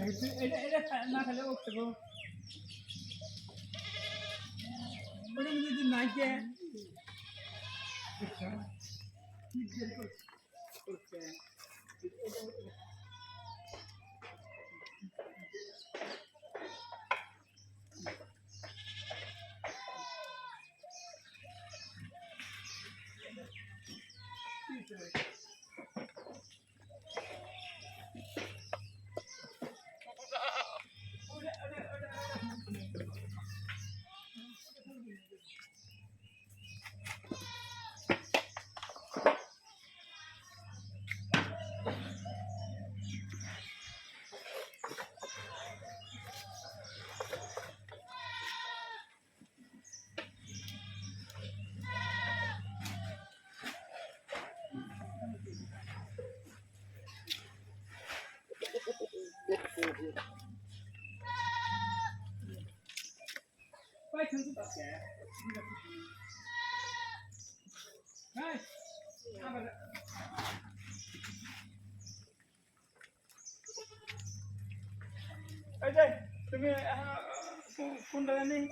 এটা না খেলে উঠতে গো ওটা যদি নাইকে করছে Quay thử cái tập kẻ. Này. Đây, তুমি কোন জায়গা নেই